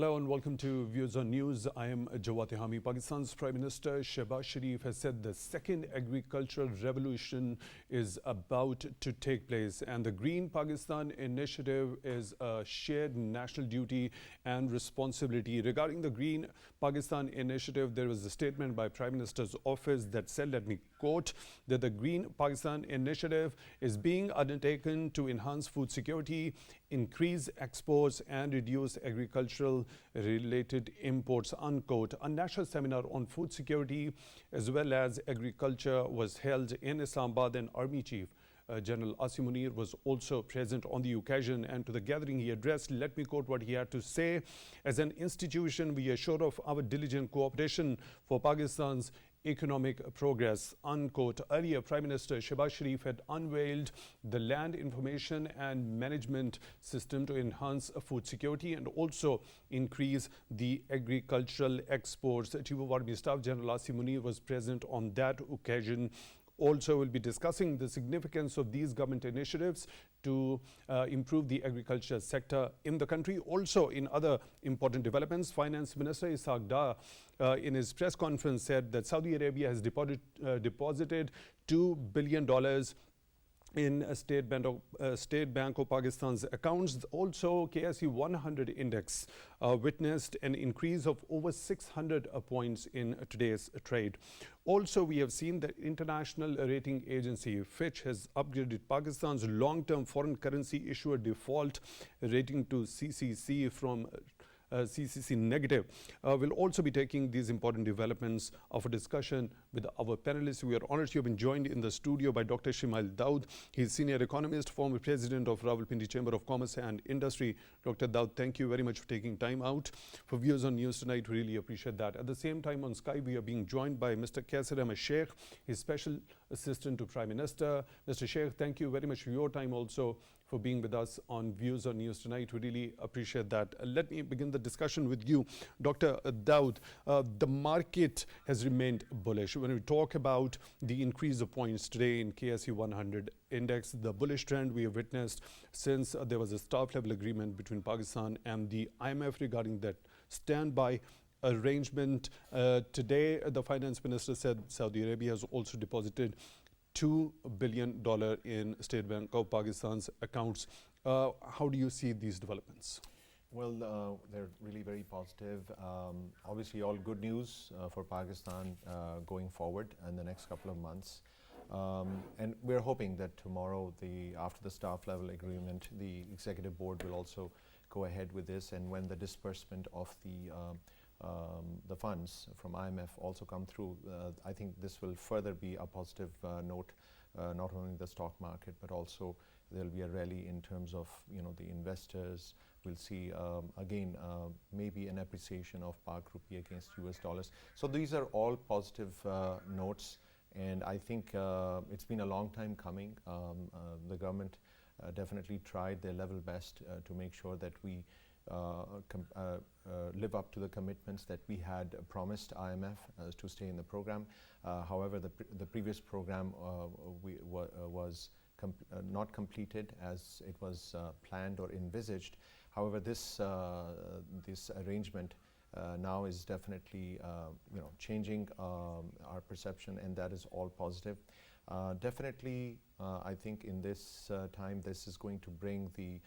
Hello and welcome to Views on News. I am Jawad Tehami. Pakistan's Prime Minister Shehbaz Sharif has said the second agricultural revolution is about to take place, and the Green Pakistan initiative is a shared national duty and responsibility. Regarding the Green Pakistan initiative, there was a statement by Prime Minister's office that said, let me quote, that the Green Pakistan initiative is being undertaken to enhance food security, increase exports and reduce agricultural related imports, unquote. A national seminar on food security as well as agriculture was held in Islamabad, and Army Chief General Asim Munir was also present on the occasion, and to the gathering he addressed, let me quote what he had to say. As an institution, we assure of our diligent cooperation for Pakistan's economic progress, unquote. Earlier, Prime Minister Shehbaz Sharif had unveiled the Land Information and Management System to enhance food security and also increase the agricultural exports. Chief of Army Staff General Asim Munir was present on that occasion. Also, we'll be discussing the significance of these government initiatives to improve the agriculture sector in the country. Also, in other important developments, Finance Minister Ishaq Dar in his press conference said that Saudi Arabia has deposited $2 billion in State Bank of Pakistan's accounts. Also, KSE 100 index witnessed an increase of over 600 points in today's trade. Also, we have seen that international rating agency Fitch has upgraded Pakistan's long-term foreign currency issuer default rating to CCC from CCC negative. We'll also be taking these important developments of a discussion with our panelists. We are honored to have been joined in the studio by Dr. Shimail Daud. He's senior economist, former president of Rawalpindi Chamber of Commerce and Industry. Dr. Daud, thank you very much for taking time out for Views on News tonight. Really appreciate that. At the same time, on Skype, we are being joined by Mr. Qaiser Sheikh, his special assistant to Prime Minister. Mr. Sheikh, thank you very much for your time also for being with us on Views on News tonight. We really appreciate that. Let me begin the discussion with you, Dr. Daud. The market has remained bullish. When we talk about the increase of points today in KSE 100 index, the bullish trend we have witnessed since there was a staff level agreement between Pakistan and the IMF regarding that standby arrangement. Today, the finance minister said Saudi Arabia has also deposited $2 billion in State Bank of Pakistan's accounts. How do you see these developments? Well, they're really very positive. Obviously, all good news for Pakistan going forward in the next couple of months. And we're hoping that tomorrow, after the staff level agreement, the executive board will also go ahead with this. And when the disbursement of the funds from IMF also come through, I think this will further be a positive note, not only the stock market, but also there will be a rally in terms of the investors. We'll see again maybe an appreciation of Pak rupee against US dollars. So these are all positive notes, and I think it's been a long time coming. The government definitely tried their level best to make sure that we live up to the commitments that we had promised IMF to stay in the program. However, the previous program was not completed as it was planned or envisaged. However, this arrangement now is definitely changing our perception, and that is all positive. Definitely, I think in this time, this is going to bring the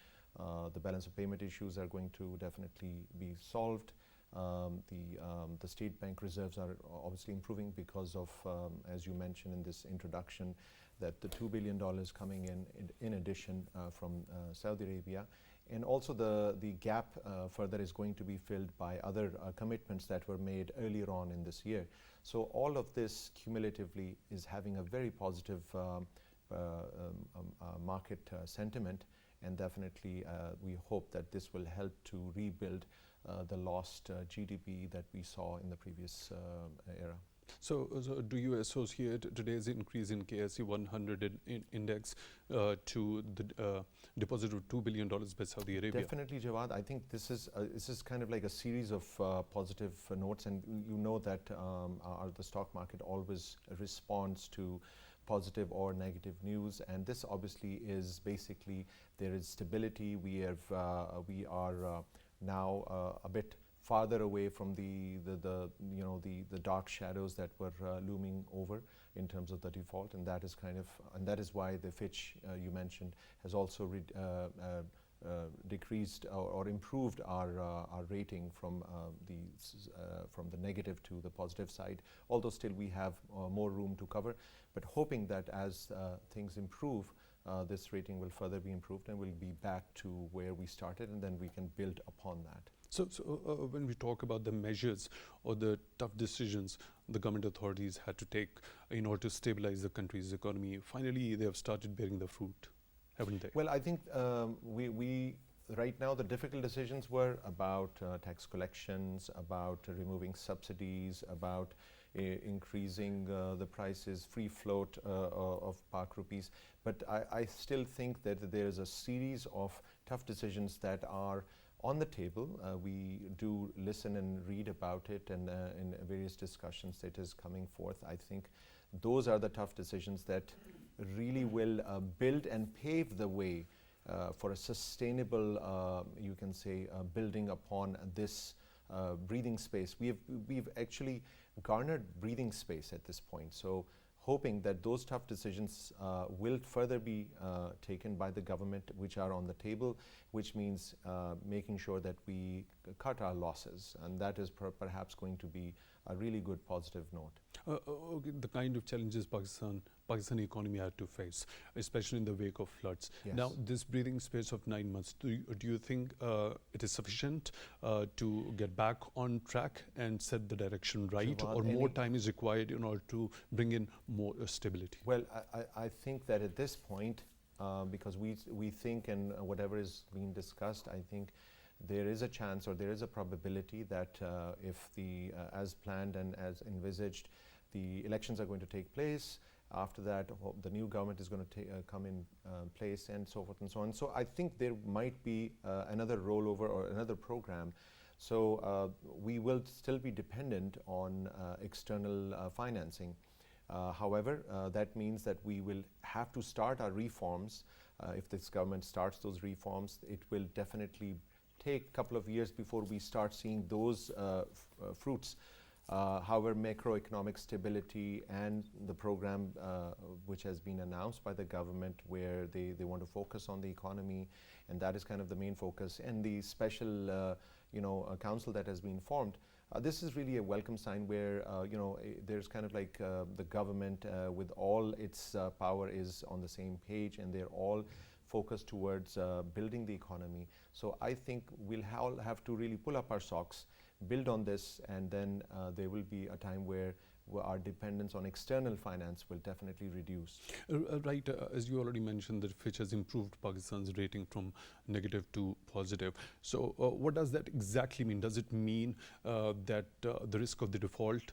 balance of payment issues are going to definitely be solved. The state bank reserves are obviously improving because of, as you mentioned in this introduction, that the $2 billion coming in addition from Saudi Arabia. And also the gap further is going to be filled by other commitments that were made earlier on in this year. So all of this cumulatively is having a very positive market sentiment. And definitely, we hope that this will help to rebuild the lost GDP that we saw in the previous era. So do you associate today's increase in KSE 100 index to the deposit of $2 billion by Saudi Arabia? Definitely, Jawad. I think this is kind of like a series of positive notes, and you know that the stock market always responds to positive or negative news, and this obviously is basically there is stability. We are now a bit farther away from the dark shadows that were looming over in terms of the default, and that is why the Fitch you mentioned has also decreased or improved our rating from the negative to the positive side. Although still we have more room to cover, but hoping that as things improve, this rating will further be improved and we'll be back to where we started, and then we can build upon that. So when we talk about the measures or the tough decisions the government authorities had to take in order to stabilize the country's economy, finally they have started bearing the fruit, haven't they? Well, I think we right now the difficult decisions were about tax collections, about removing subsidies, about increasing the prices, free float of Pak rupees. But I still think that there is a series of tough decisions that are on the table. We do listen and read about it, and in various discussions it is coming forth. I think those are the tough decisions that really will build and pave the way for a sustainable, you can say, building upon this breathing space. We've actually garnered breathing space at this point. So hoping that those tough decisions will further be taken by the government, which are on the table, which means making sure that we cut our losses, and that is perhaps going to be a really good positive note. Okay, the kind of challenges Pakistani economy had to face, especially in the wake of floods. Yes. Now, this breathing space of 9 months, do you think it is sufficient to get back on track and set the direction right, Jawad, or more time is required in order to bring in more stability? Well, I think that at this point, because we think, and whatever is being discussed, I think there is a chance or there is a probability that if as planned and as envisaged, the elections are going to take place. After that, the new government is going to come in place, and so forth and so on. So I think there might be another rollover or another program. So we will still be dependent on external financing. However, that means that we will have to start our reforms. If this government starts those reforms, it will definitely take a couple of years before we start seeing those fruits. However, macroeconomic stability and the program which has been announced by the government, where they want to focus on the economy, and that is kind of the main focus, and the special council that has been formed, this is really a welcome sign, where there's kind of like the government with all its power is on the same page, and they're all focused towards building the economy. So I think we'll all have to really pull up our socks, build on this, and then there will be a time where our dependence on external finance will definitely reduce. Right, as you already mentioned, that Fitch has improved Pakistan's rating from negative to positive. So what does that exactly mean? Does it mean that the risk of the default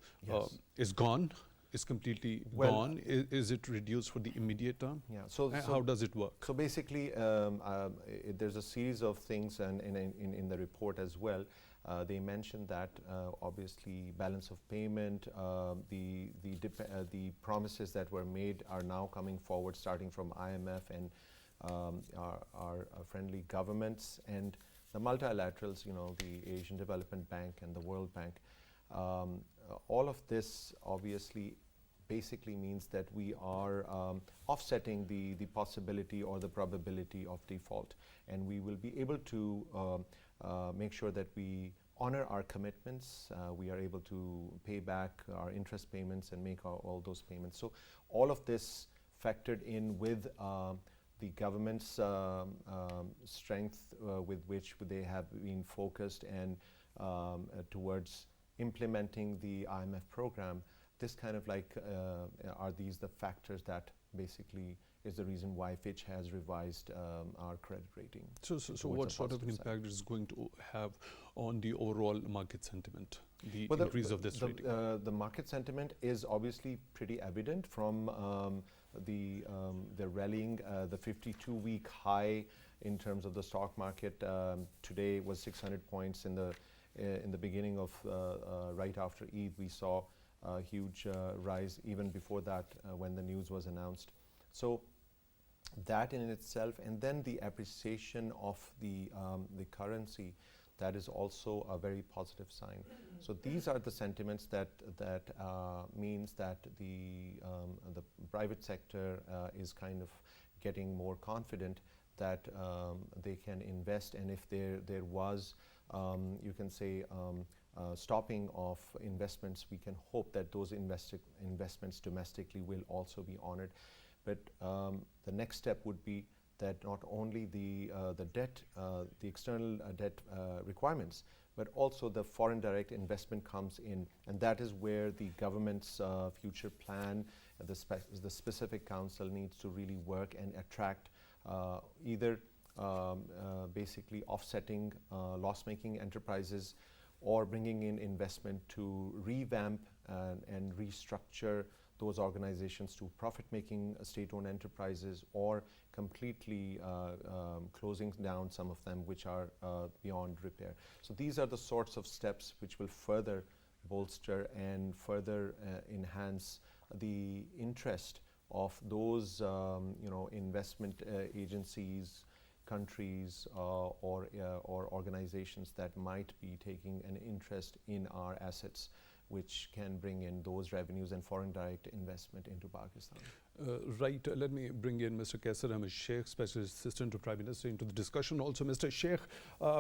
is gone? Is completely gone? Is it reduced for the immediate term? Yeah. So how does it work? So basically, there's a series of things, and in the report as well, they mentioned that obviously balance of payment, the promises that were made are now coming forward, starting from IMF and our friendly governments and the multilaterals, the Asian Development Bank and the World Bank. All of this obviously basically means that we are offsetting the possibility or the probability of default, and we will be able to make sure that we honor our commitments. We are able to pay back our interest payments and make all those payments. So all of this factored in with the government's strength with which they have been focused and towards implementing the IMF program. This kind of like are these the factors that basically is the reason why Fitch has revised our credit rating. So what sort of an impact is going to have on the overall market sentiment, the increase of this rating? The market sentiment is obviously pretty evident from the rallying, the 52-week high in terms of the stock market. Today was 600 points in the beginning of right after Eid. We saw a huge rise even before that when the news was announced. So that in itself, and then the appreciation of the currency, that is also a very positive sign. So these are the sentiments that means that the private sector is kind of getting more confident that they can invest, and if there was, you can say, stopping of investments, we can hope that those investments domestically will also be honored. But the next step would be that not only the debt, the external debt requirements, but also the foreign direct investment comes in, and that is where the government's future plan, the specific council needs to really work and attract either basically offsetting loss-making enterprises or bringing in investment to revamp and restructure those organizations to profit-making state-owned enterprises, or completely closing down some of them which are beyond repair. So these are the sorts of steps which will further bolster and further enhance the interest of those investment agencies, countries, or organizations that might be taking an interest in our assets, which can bring in those revenues and foreign direct investment into Pakistan. Right. Let me bring in Mr. Qaiser Ahmed Sheikh, Special Assistant to Prime Minister, into the discussion. Also, Mr. Sheikh,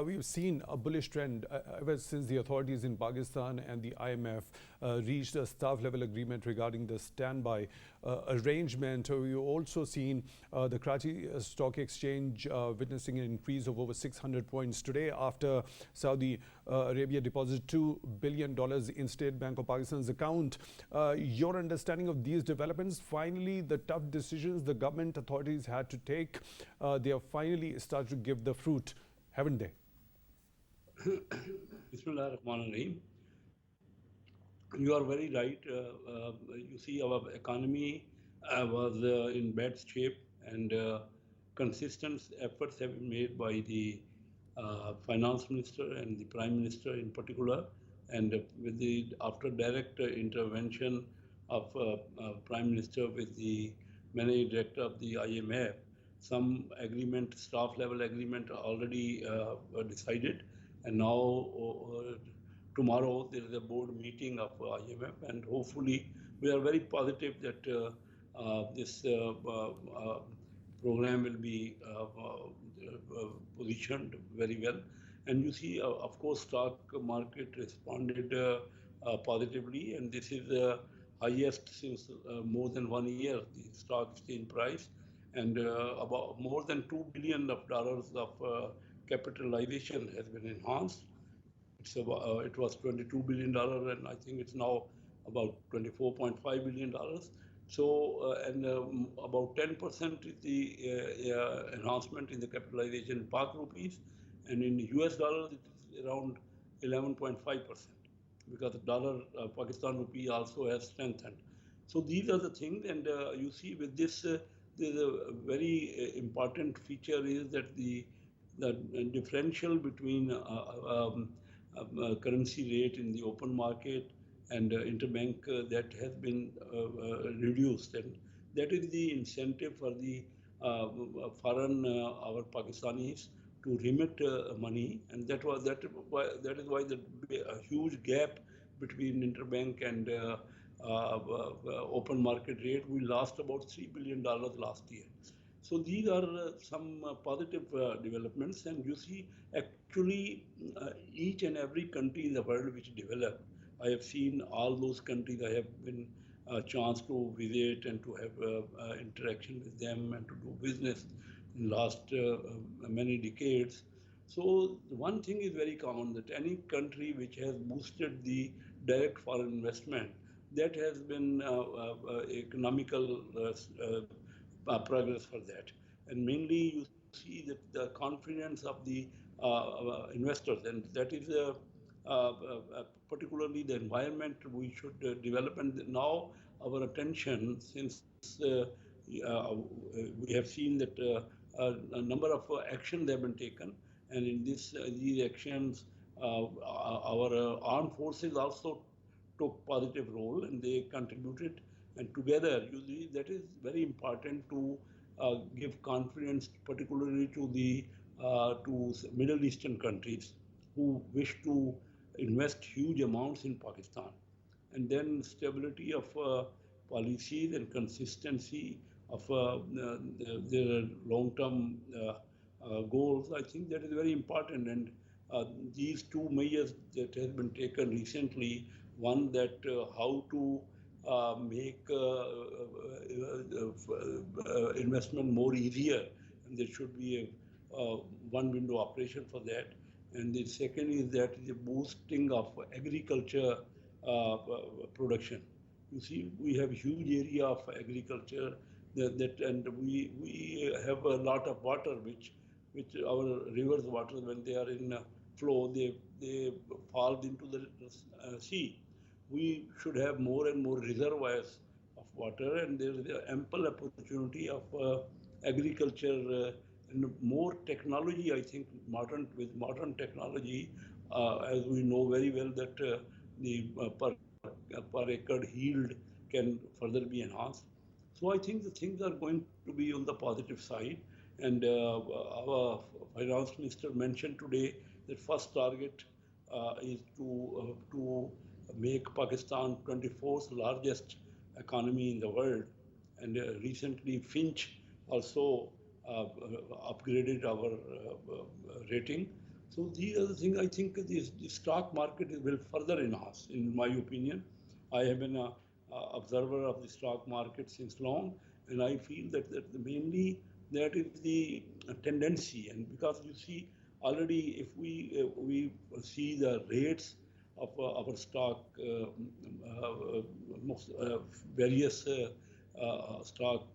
we've seen a bullish trend ever since the authorities in Pakistan and the IMF reached a staff-level agreement regarding the standby arrangement. We've also seen the Karachi Stock Exchange witnessing an increase of over 600 points today after Saudi Arabia deposited $2 billion in State Bank of Pakistan's account. Your understanding of these developments? Finally, the tough decisions the government authorities had to take, they have finally started to give the fruit, haven't they? Bismillah ar-Rahman ar-Rahim. You are very right. You see, our economy was in bad shape, and consistent efforts have been made by the finance minister and the prime minister in particular, and with the after direct intervention of prime minister with the managing director of the IMF, some agreement, staff level agreement already decided, and now tomorrow there is a board meeting of IMF, and hopefully we are very positive that this program will be positioned very well. And you see, of course, stock market responded positively, and this is the highest since more than 1 year, the stock exchange price, and about more than $2 billion of capitalization has been enhanced. It's about, it was $22 billion, and I think it's now about $24.5 billion. So, and about 10% is the enhancement in the capitalization in Pak rupees, and in US dollars it's around 11.5%, because the dollar, Pakistan rupee also has strengthened. So these are the things, and you see with this, there's a very important feature is that the differential between currency rate in the open market and interbank that has been reduced, and that is the incentive for the foreign our Pakistanis to remit money, and that is why the huge gap between interbank and open market rate. We lost about $3 billion last year. So these are some positive developments, and you see actually each and every country in the world which developed. I have seen all those countries. I have been a chance to visit and to have interaction with them and to do business in last many decades. So one thing is very common, that any country which has boosted the direct foreign investment, that has been economical progress for that. And mainly you see that the confidence of the investors, and that is particularly the environment we should develop. And now our attention, since we have seen that a number of actions have been taken, and in these actions, our armed forces also took positive role, and they contributed. And together, usually that is very important to give confidence, particularly to the to Middle Eastern countries. who wish to invest huge amounts in Pakistan. And then stability of policies and consistency of their long-term goals. I think that is very important. And these two measures that has been taken recently, one that how to make investment more easier, and there should be a one window operation for that. And the second is that the boosting of agriculture production. You see, we have huge area of agriculture and we have a lot of water which our rivers water when they are in flow they fall into the sea. We should have more and more reservoirs of water, and there is ample opportunity of agriculture and more technology. I think with modern technology, as we know very well that the per acre yield can further be enhanced. So I think the things are going to be on the positive side. And our finance minister mentioned today that first target is to make Pakistan 24th largest economy in the world. And recently Finch also upgraded our rating. So these are the things I think the stock market will further enhance, in my opinion. I have been an observer of the stock market since long, and I feel that mainly that is the tendency. And because you see, already if we see the rates of our stock, various stock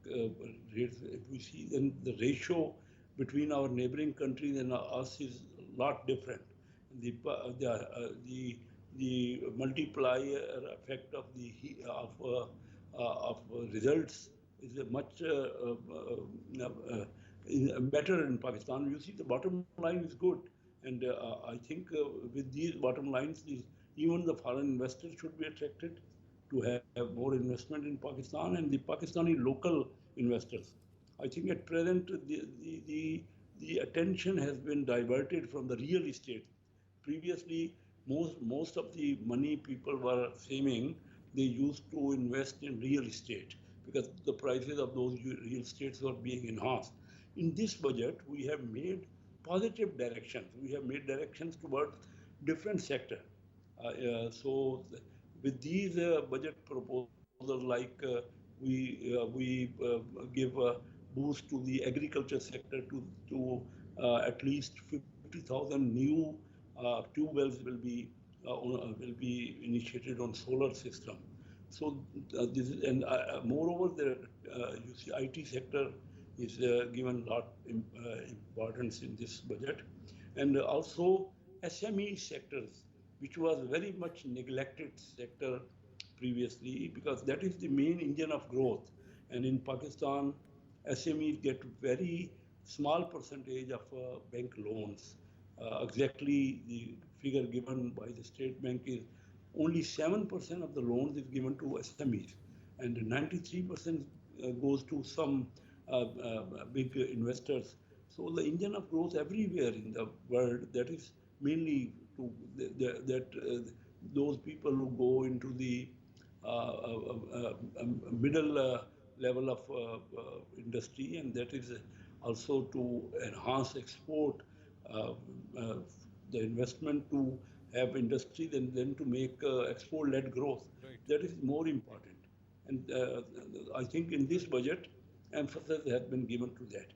rates, if we see, then the ratio between our neighboring countries and us is a lot different. The multiplier effect of results is much better in Pakistan. You see, the bottom line is good, and I think with these bottom lines, even the foreign investors should be attracted to have more investment in Pakistan, and the Pakistani local investors. I think at present the attention has been diverted from the real estate. Previously, most of the money people were saving, they used to invest in real estate because the prices of those real estates were being enhanced. In this budget, we have made positive directions. We have made directions towards different sector. So with these budget proposals, like we give a boost to the agriculture sector to at least 50,000 new tube wells will be initiated on solar system. So this is, and moreover, you see, IT sector is given a lot importance in this budget, and also SME sectors, which was very much neglected sector previously, because that is the main engine of growth. And in Pakistan, SMEs get very small percentage of bank loans. Exactly the figure given by the State Bank is only 7% of the loans is given to SMEs, and 93% goes to some big investors. So the engine of growth everywhere in the world, that is mainly to those people who go into the middle level of industry, and that is also to enhance export, the investment to have industry, then to make export-led growth. Right. That is more important. And I think in this budget, emphasis has been given to that.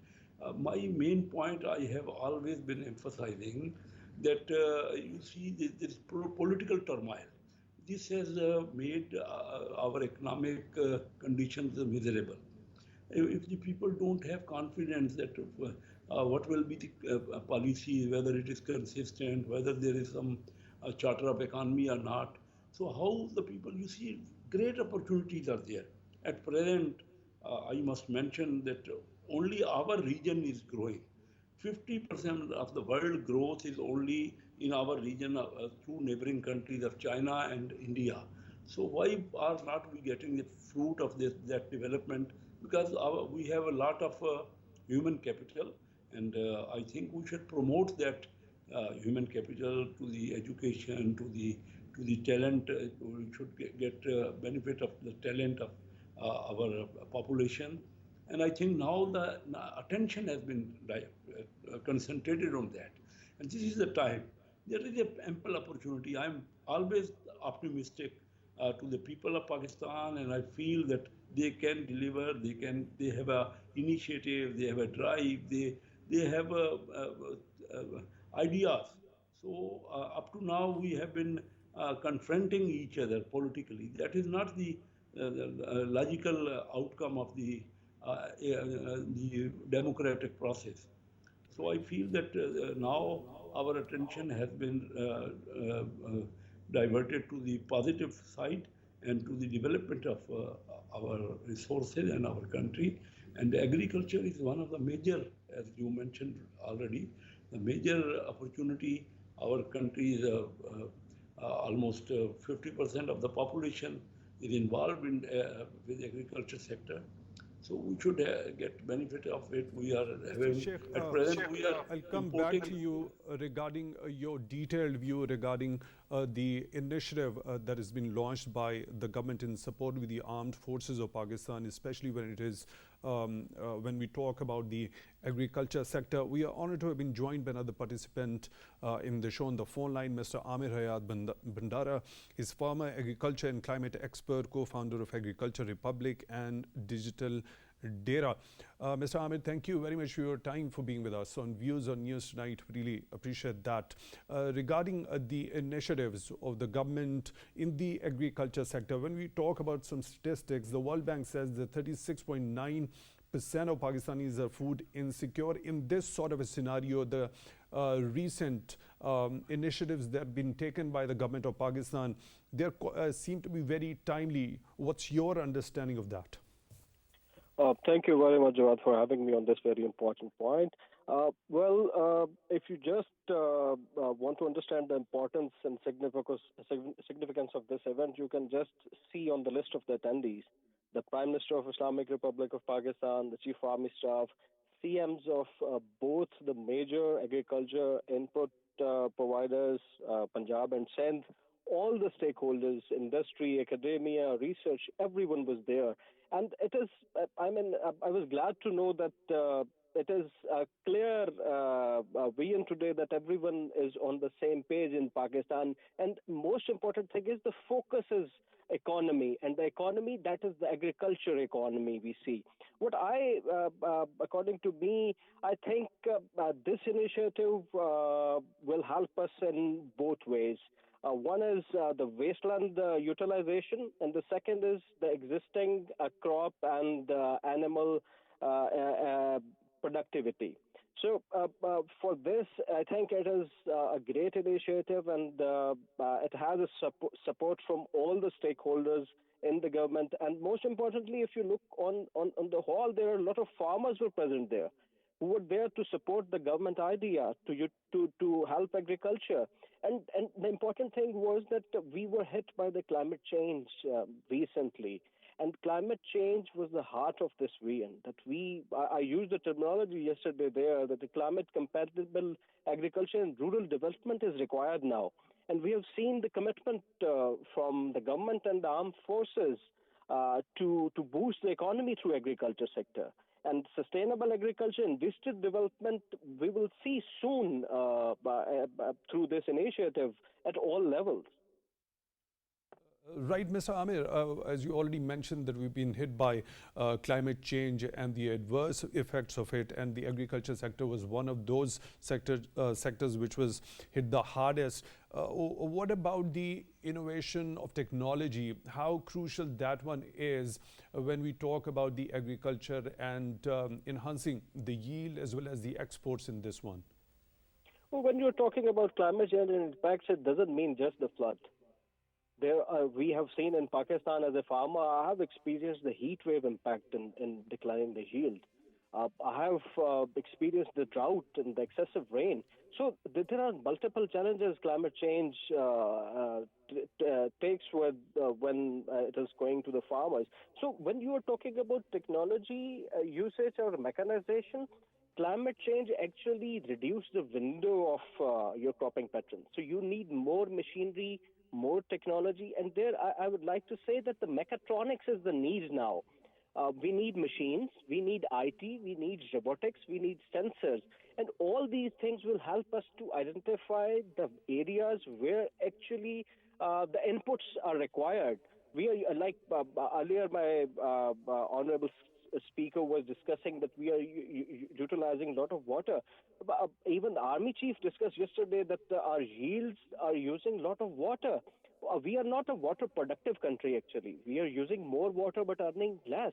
My main point, I have always been emphasizing that you see this political turmoil. This has made our economic conditions miserable. If the people don't have confidence that what will be the policy, whether it is consistent, whether there is some charter of economy or not. So how the people, you see, great opportunities are there. At present, I must mention that only our region is growing. 50% of the world growth is only in our region through neighboring countries of China and India. So why are not we getting the fruit of that development? Because we have a lot of human capital, and I think we should promote that human capital, to the education, to the talent. We should get benefit of the talent of our population. And I think now the attention has been concentrated on that. And this is the time. There is an ample opportunity. I'm always optimistic to the people of Pakistan, and I feel that they can deliver. They have a initiative. They have a drive. They have ideas. So up to now, we have been confronting each other politically. That is not the logical outcome of the democratic process. So I feel that now our attention has been diverted to the positive side and to the development of our resources and our country. And agriculture is one of the major, as you mentioned already, the major opportunity. Our country is almost 50% of the population is involved in with agriculture sector. So we should get benefit of it. We are having, Sheikh, at present, we are I'll come importing. back to you regarding your detailed view regarding the initiative that has been launched by the government in support with the armed forces of Pakistan, especially when it is when we talk about the agriculture sector. We are honored to have been joined by another participant in the show on the phone line, Mr. Aamer Hayat Bhandara. He's former agriculture and climate expert, co-founder of Agriculture Republic and Digital Dera. Mr. Ahmed, thank you very much for your time, for being with us on Views on News tonight. Really appreciate that. Regarding the initiatives of the government in the agriculture sector, when we talk about some statistics, the World Bank says that 36.9% of Pakistanis are food insecure. In this sort of a scenario, the recent initiatives that have been taken by the government of Pakistan, they seem to be very timely. What's your understanding of that? Thank you very much, Jawad, for having me on this very important point. If you just want to understand the importance and significance of this event, you can just see on the list of the attendees the Prime Minister of Islamic Republic of Pakistan, the Chief Army Staff, CMs of both the major agriculture input providers, Punjab and Sindh, all the stakeholders, industry, academia, research, everyone was there. And it is, I was glad to know that it is a clear vision today that everyone is on the same page in Pakistan. And most important thing is the focus is economy, and the economy, that is the agriculture economy we see. What according to me, I think this initiative will help us in both ways. One is the wasteland utilization, and the second is the existing crop and animal productivity. So for this, I think it is a great initiative, and it has a support from all the stakeholders in the government. And most importantly, if you look on the whole, there are a lot of farmers who are present there, who were there to support the government idea to help agriculture. And the important thing was that we were hit by the climate change recently. And climate change was the heart of this vision. That I used the terminology yesterday there, that the climate compatible agriculture and rural development is required now. And we have seen the commitment from the government and the armed forces to boost the economy through agriculture sector. And sustainable agriculture and district development, we will see soon through this initiative at all levels. Right, Mr. Aamer, as you already mentioned that we've been hit by climate change and the adverse effects of it, and the agriculture sector was one of those sectors which was hit the hardest. What about the innovation of technology? How crucial that one is when we talk about the agriculture and enhancing the yield as well as the exports in this one? Well, when you're talking about climate change and impacts, it doesn't mean just the flood. We have seen in Pakistan as a farmer, I have experienced the heat wave impact in declining the yield. I have experienced the drought and the excessive rain. So there are multiple challenges climate change takes with when it is going to the farmers. So when you are talking about technology usage or mechanization, climate change actually reduced the window of your cropping patterns. So you need more machinery, more technology, and there I would like to say that the mechatronics is the need now. We need machines, we need IT, we need robotics, we need sensors, and all these things will help us to identify the areas where actually the inputs are required. We are earlier, my honorable speaker was discussing that we are utilizing a lot of water. Even the army chief discussed yesterday that our yields are using a lot of water. We are not a water productive country actually. We are using more water but earning less.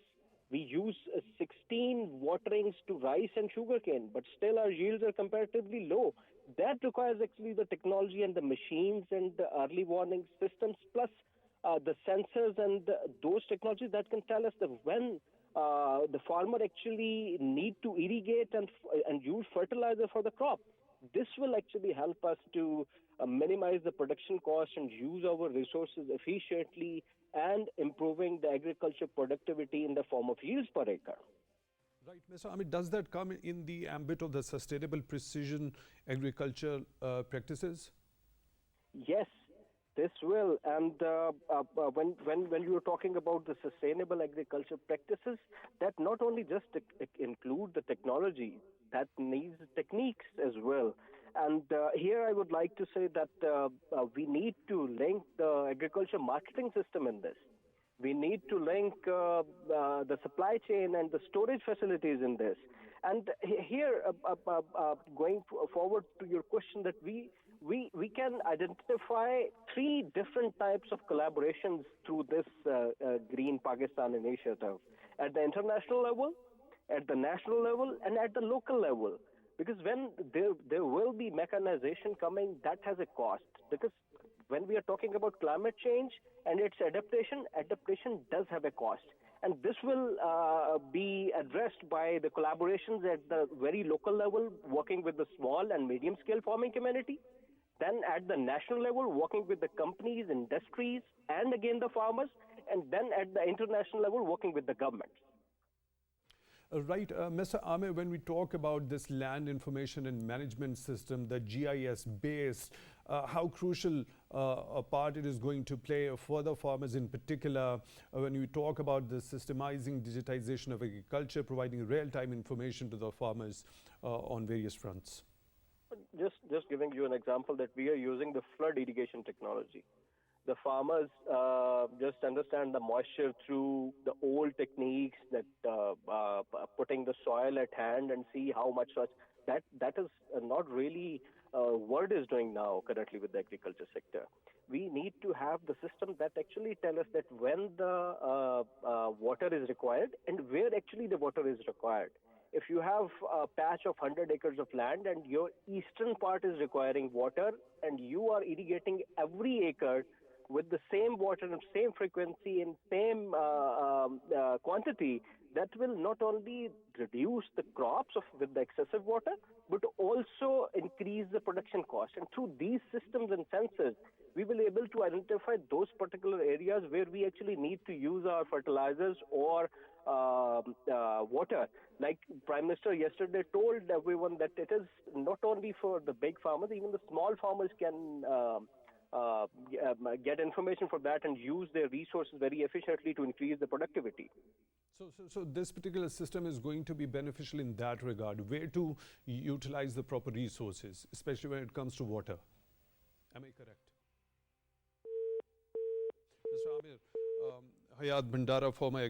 We use 16 waterings to rice and sugarcane, but still our yields are comparatively low. That requires actually the technology and the machines and the early warning systems, plus the sensors and those technologies that can tell us that when the farmer actually need to irrigate and use fertilizer for the crop. This will actually help us to minimize the production cost and use our resources efficiently and improving the agriculture productivity in the form of yields per acre. Right, Mr. Ahmed, does that come in the ambit of the sustainable precision agriculture practices? Yes, this will. And when you were talking about the sustainable agriculture practices, that not only just include the technology, that needs techniques as well. And here I would like to say that we need to link the agriculture marketing system in this. We need to link the supply chain and the storage facilities in this. And here, going forward to your question, that we can identify 3 different types of collaborations through this Green Pakistan initiative: at the international level, at the national level, and at the local level. Because when there will be mechanization coming, that has a cost. Because when we are talking about climate change and its adaptation does have a cost. And this will be addressed by the collaborations at the very local level, working with the small and medium-scale farming community. Then at the national level, working with the companies, industries, and again the farmers. And then at the international level, working with the governments. Right, Mr. Aamer, when we talk about this land information and management system, the GIS-based, how crucial a part it is going to play for the farmers in particular, when we talk about the systemizing digitization of agriculture, providing real-time information to the farmers on various fronts? Just giving you an example that we are using the flood irrigation technology. The farmers just understand the moisture through the old techniques, that putting the soil at hand and see how much such. That is not really world is doing now currently with the agriculture sector. We need to have the system that actually tell us that when the water is required and where actually the water is required. If you have a patch of 100 acres of land and your eastern part is requiring water and you are irrigating every acre with the same water and same frequency and same quantity, that will not only reduce the crops with the excessive water, but also increase the production cost. And through these systems and sensors, we will be able to identify those particular areas where we actually need to use our fertilizers or water. Like Prime Minister yesterday told everyone that it is not only for the big farmers, even the small farmers can get information for that and use their resources very efficiently to increase the productivity. So this particular system is going to be beneficial in that regard, where to utilize the proper resources, especially when it comes to water. Am I correct? Mr. Aamer, Hayat Bhandara, former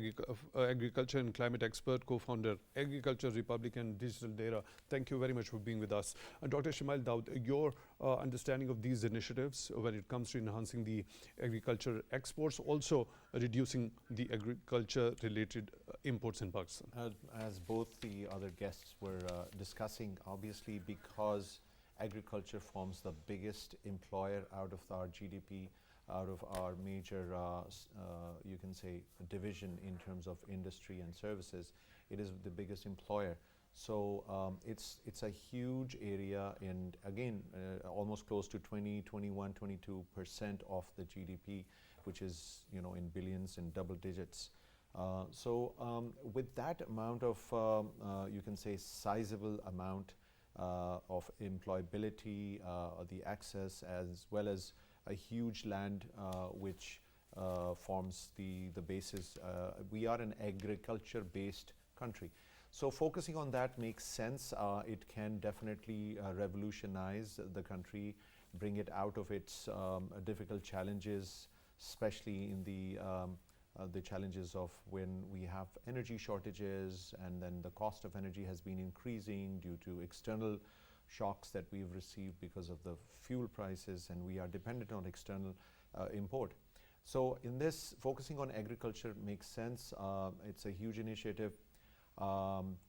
agriculture and climate expert, co-founder, Agriculture Republic and Digital Dera. Thank you very much for being with us. Dr. Shimail, Daud, your understanding of these initiatives when it comes to enhancing the agriculture exports, also reducing the agriculture-related imports in Pakistan. As both the other guests were discussing, obviously because agriculture forms the biggest employer out of our GDP, out of our major, you can say, division in terms of industry and services. It is the biggest employer. So it's a huge area, and again, almost close to 20, 21, 22% of the GDP, which is, in billions and double digits. With that amount of, you can say, sizable amount of employability, the access, as well as a huge land which forms the basis. We are an agriculture-based country. So focusing on that makes sense. It can definitely revolutionize the country, bring it out of its difficult challenges, especially in the challenges of when we have energy shortages, and then the cost of energy has been increasing due to external shocks that we've received because of the fuel prices, and we are dependent on external import. So in this, focusing on agriculture makes sense. It's a huge initiative.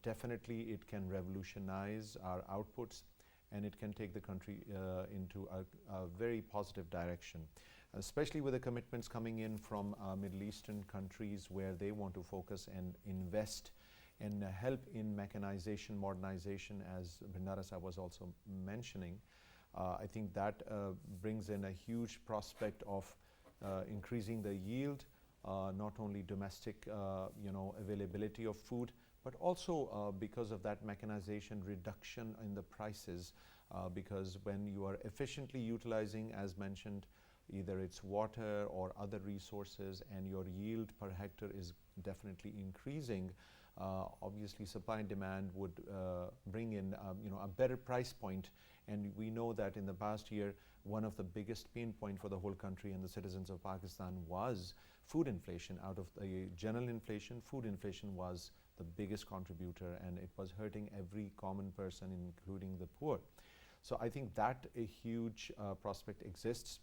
Definitely it can revolutionize our outputs, and it can take the country into a very positive direction, especially with the commitments coming in from Middle Eastern countries, where they want to focus and invest and help in mechanization, modernization, as Bhandara Sahib was also mentioning. I think that brings in a huge prospect of increasing the yield, not only domestic availability of food, but also because of that mechanization, reduction in the prices, because when you are efficiently utilizing, as mentioned, either it's water or other resources, and your yield per hectare is definitely increasing, obviously supply and demand would bring in a better price point. And we know that in the past year, one of the biggest pain point for the whole country and the citizens of Pakistan was food inflation. Out of the general inflation, food inflation was the biggest contributor, and it was hurting every common person, including the poor. So I think that a huge prospect exists.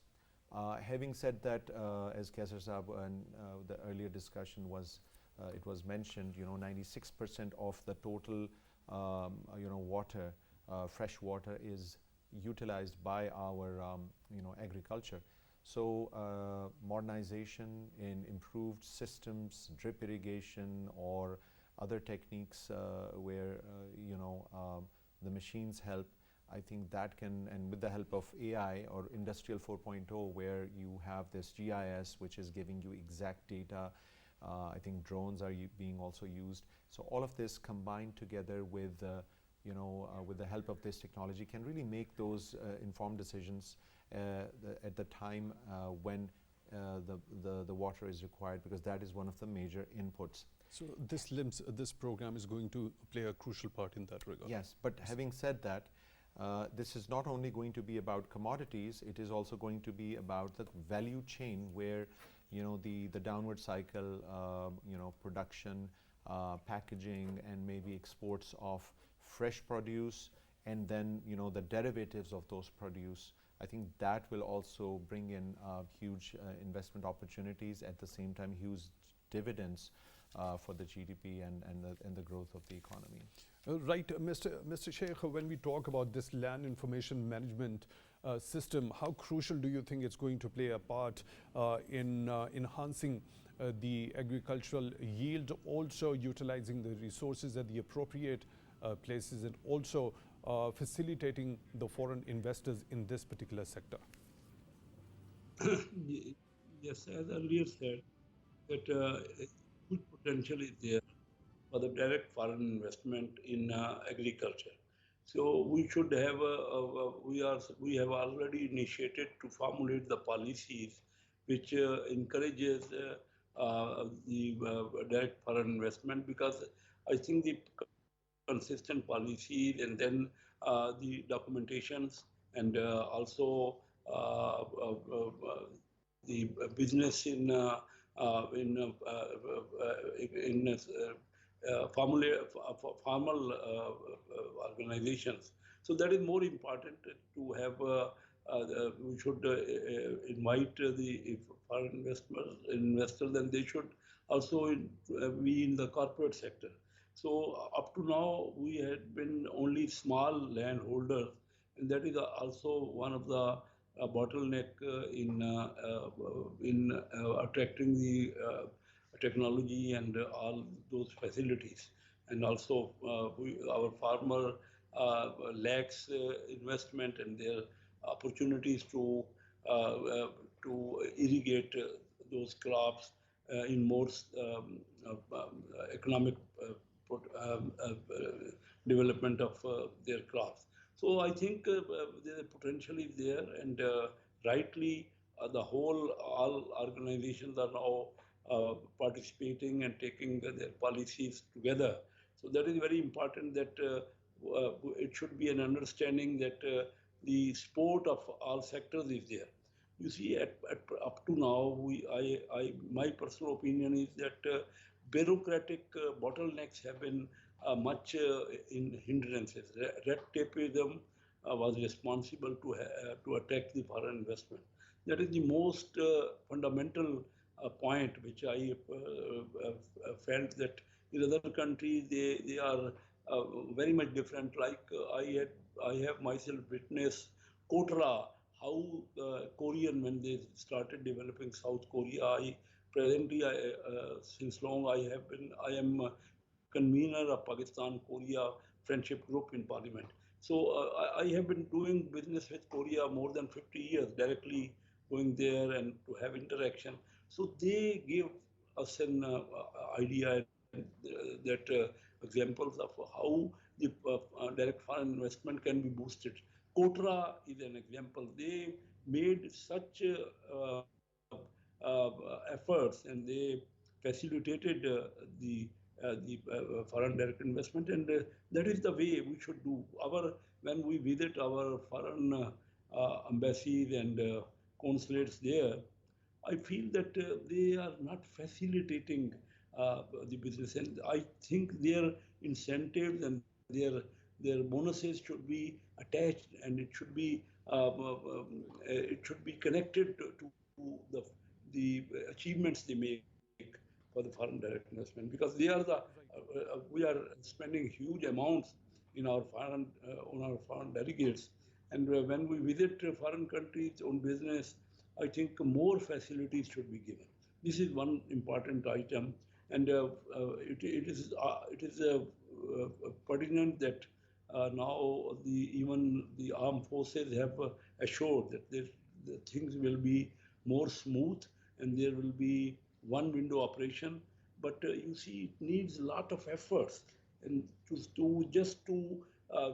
Having said that, as Qaiser Sahab and the earlier discussion was, it was mentioned, 96% of the total, water, fresh water is utilized by our, agriculture. So modernization in improved systems, drip irrigation, or other techniques where, the machines help. I think that can, and with the help of AI or Industrial 4.0, where you have this GIS, which is giving you exact data. I think drones are being also used. So all of this combined together with, with the help of this technology, can really make those informed decisions at the time when the water is required, because that is one of the major inputs. So this program is going to play a crucial part in that regard. Yes, but having said that, this is not only going to be about commodities, it is also going to be about the value chain, where the downward cycle, production, packaging, and maybe exports of fresh produce, and then the derivatives of those produce. I think that will also bring in huge investment opportunities, at the same time huge dividends for the GDP and the growth of the economy. Right, Mr. Sheikh, when we talk about this land information management system, how crucial do you think it's going to play a part in enhancing the agricultural yield, also utilizing the resources at the appropriate places, and also facilitating the foreign investors in this particular sector? Yes, as earlier said, that good potential is there for the direct foreign investment in agriculture. So we should have we have already initiated to formulate the policies which encourages the direct foreign investment, because I think the consistent policies, and then the documentations, and also the business in formal organizations. So that is more important to have. We should invite the foreign investors, and they should also be in the corporate sector. So up to now, we had been only small landholders, and that is also one of the bottleneck in attracting the technology and all those facilities. And also, our farmer lacks investment and their opportunities to irrigate those crops, in more economic development of their crafts. So I think the potential is there, and rightly all organizations are now participating and taking their policies together. So that is very important, that it should be an understanding that the support of all sectors is there. You see, up to now, my personal opinion is that bureaucratic bottlenecks have been much in hindrances. Red tapeism was responsible to attract the foreign investment. That is the most fundamental point which I felt that in other countries they are very much different. Like I have myself witnessed Kotra, how Korean, when they started developing South Korea. Presently, since long I am convener of Pakistan Korea Friendship Group in Parliament. So I have been doing business with Korea more than 50 years, directly going there and to have interaction. So they give us an idea that examples of how the direct foreign investment can be boosted. Kotra is an example. They made such efforts, and they facilitated the foreign direct investment, and that is the way we should do. When we visit our foreign embassies and consulates there, I feel that they are not facilitating the business, and I think their incentives and their bonuses should be attached, and it should be connected to the achievements they make for the foreign direct investment, because they are we are spending huge amounts in our on our foreign delegates, and when we visit foreign countries on business, I think more facilities should be given. This is one important item, and it is pertinent that now even the armed forces have assured that the things will be more smooth and there will be one window operation. But you see, it needs a lot of efforts, and to just to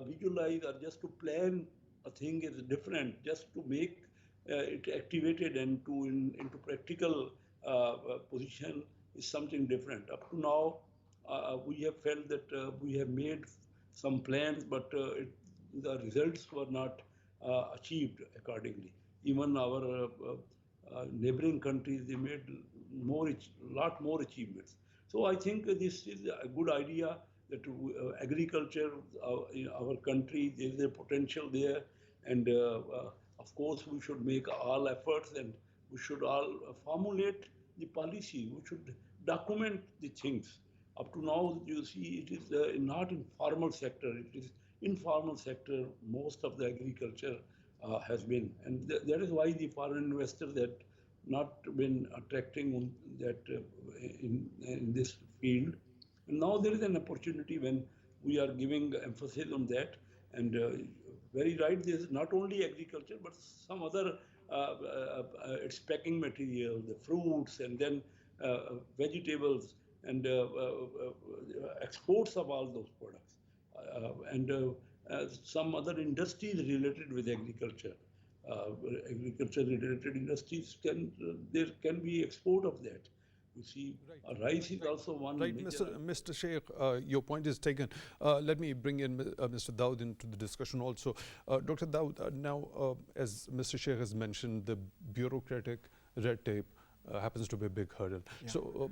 visualize or just to plan a thing is different. Just to make it activated and into practical position is something different. Up to now, we have felt that we have made some plans, but the results were not achieved accordingly. Even our neighboring countries, they made lot more achievements. So I think this is a good idea that agriculture in our country, there is a potential there, and of course we should make all efforts, and we should all formulate the policy. We should document the things. Up to now, you see, it is not in formal sector. It is informal sector. Most of the agriculture has been, and that is why the foreign investors had not been attracting that in this field. And now there is an opportunity when we are giving emphasis on that. And very right, this is not only agriculture, but some other its packing material, the fruits, and then vegetables, and exports of all those products, and some other industries related with agriculture. Agriculture-related industries there can be export of that. You see, rice is also one. Right, Mr. Sheikh, your point is taken. Let me bring in Mr. Daud into the discussion also. Dr. Daud, now, as Mr. Sheikh has mentioned, the bureaucratic red tape happens to be a big hurdle. Yeah. So,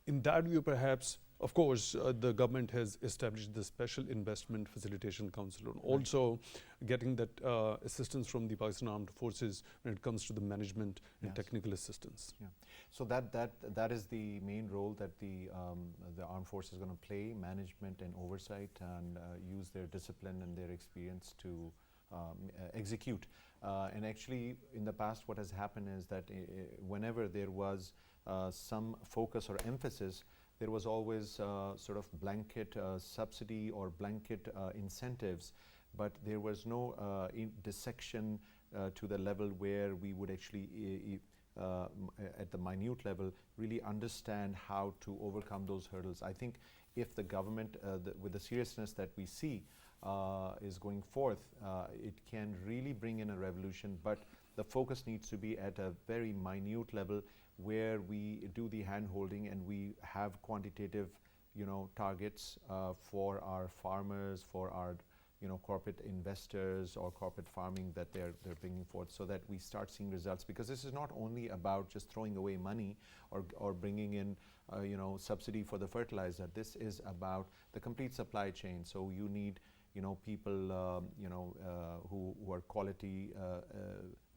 in that view, perhaps, of course, the government has established the Special Investment Facilitation Council, and also getting that assistance from the Pakistan Armed Forces when it comes to the management and technical assistance. Yeah. So that is the main role that the armed forces is going to play: management and oversight, and use their discipline and their experience to execute. And actually, in the past, what has happened is that whenever there was some focus or emphasis, there was always sort of blanket subsidy or blanket incentives, but there was no dissection to the level where we would actually at the minute level, really understand how to overcome those hurdles. I think if the government, with the seriousness that we see, is going forth, it can really bring in a revolution, but the focus needs to be at a very minute level where we do the hand-holding and we have quantitative, targets for our farmers, for our, corporate investors or corporate farming that they're bringing forth, so that we start seeing results. Because this is not only about just throwing away money or bringing in, subsidy for the fertilizer. This is about the complete supply chain. So you need, people, who are quality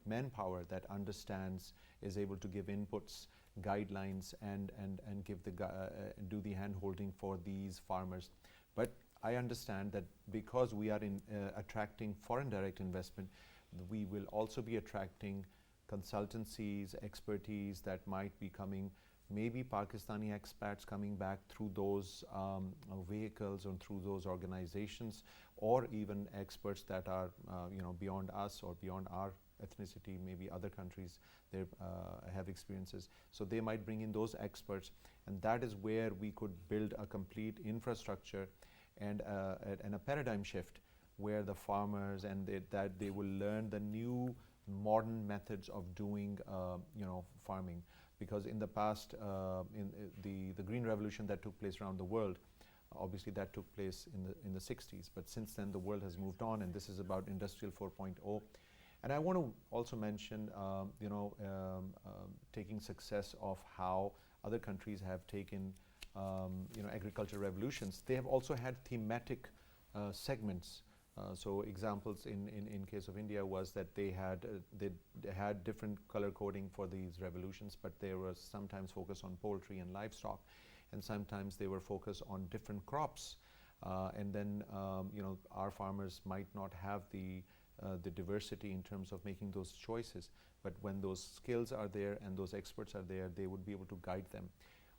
manpower that understands, is able to give inputs, guidelines, and give do the hand-holding for these farmers. But I understand that because we are attracting foreign direct investment, we will also be attracting consultancies, expertise that might be coming, maybe Pakistani expats coming back through those vehicles or through those organizations, or even experts that are beyond us or beyond our ethnicity, maybe other countries they have experiences. So they might bring in those experts, and that is where we could build a complete infrastructure and a paradigm shift, where the farmers that they will learn the new modern methods of doing farming. Because in the past, in the green revolution that took place around the world, obviously that took place in the 60s, but since then the world has moved on, and this is about Industrial 4.0. And I want to also mention, taking success of how other countries have taken, agricultural revolutions. They have also had thematic segments. So examples in case of India was that they had different color coding for these revolutions, but they were sometimes focused on poultry and livestock, and sometimes they were focused on different crops. And then, our farmers might not have the diversity in terms of making those choices, but when those skills are there and those experts are there, they would be able to guide them.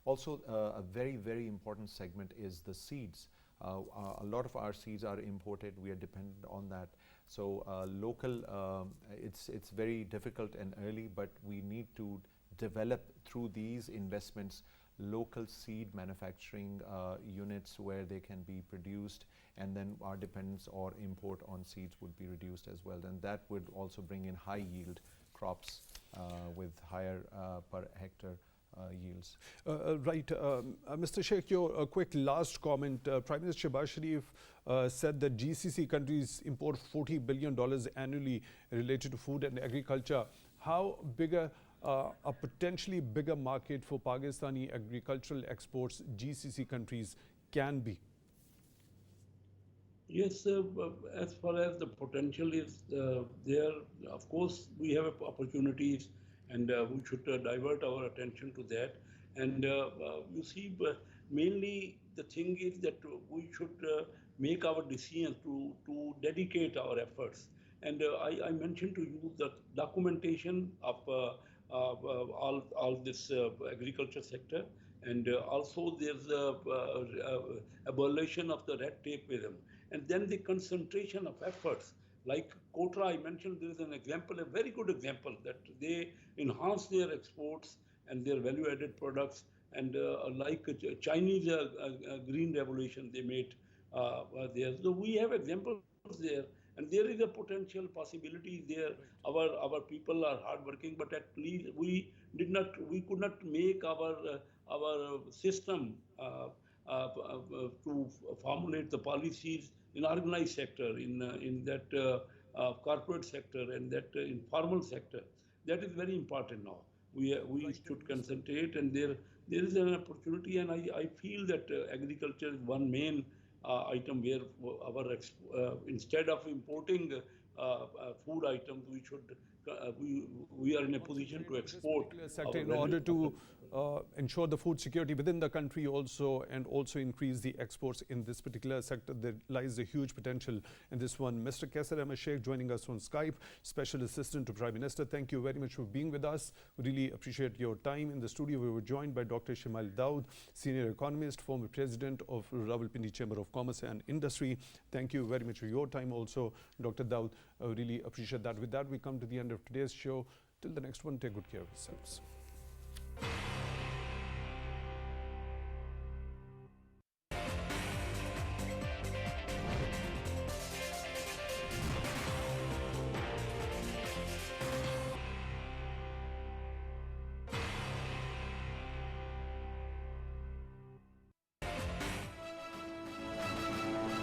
Also, a very, very important segment is the seeds. A lot of our seeds are imported. We are dependent on that. So local, it's very difficult and early, but we need to develop through these investments local seed manufacturing units where they can be produced, and then our dependence or import on seeds would be reduced as well. And that would also bring in high yield crops with higher per hectare yields. Right. Mr. Sheikh, your quick last comment. Prime Minister Shehbaz Sharif said that GCC countries import $40 billion annually related to food and agriculture. How big a potentially bigger market for Pakistani agricultural exports GCC countries can be? Yes, as far as the potential is there, of course, we have opportunities, and we should divert our attention to that. And you see, mainly the thing is that we should make our decision to dedicate our efforts. And I mentioned to you the documentation of all this agriculture sector, and also there's abolition of the red tapeism, and then the concentration of efforts. Like Kotra, I mentioned, there is an example, a very good example, that they enhance their exports and their value-added products, and like Chinese green revolution they made there. So we have examples there, and there is a potential possibility there. Our people are hardworking, but at least we could not make our system to formulate the policies in organized sector, in that corporate sector, and that informal sector. That is very important now. We should concentrate, and there is an opportunity, and I feel that agriculture is one main item where our instead of importing food items, we are in a position to export sector in order to ensure the food security within the country also, and also increase the exports in this particular sector. There lies a huge potential in this one. Mr. Qaiser Ahmed Sheikh joining us on Skype, Special Assistant to Prime Minister. Thank you very much for being with us. We really appreciate your time. In the studio, we were joined by Dr. Shimail Daud, Senior Economist, former President of Rawalpindi Chamber of Commerce and Industry. Thank you very much for your time also, Dr. Daud. I really appreciate that. With that, we come to the end of today's show. Till the next one, take good care of yourselves.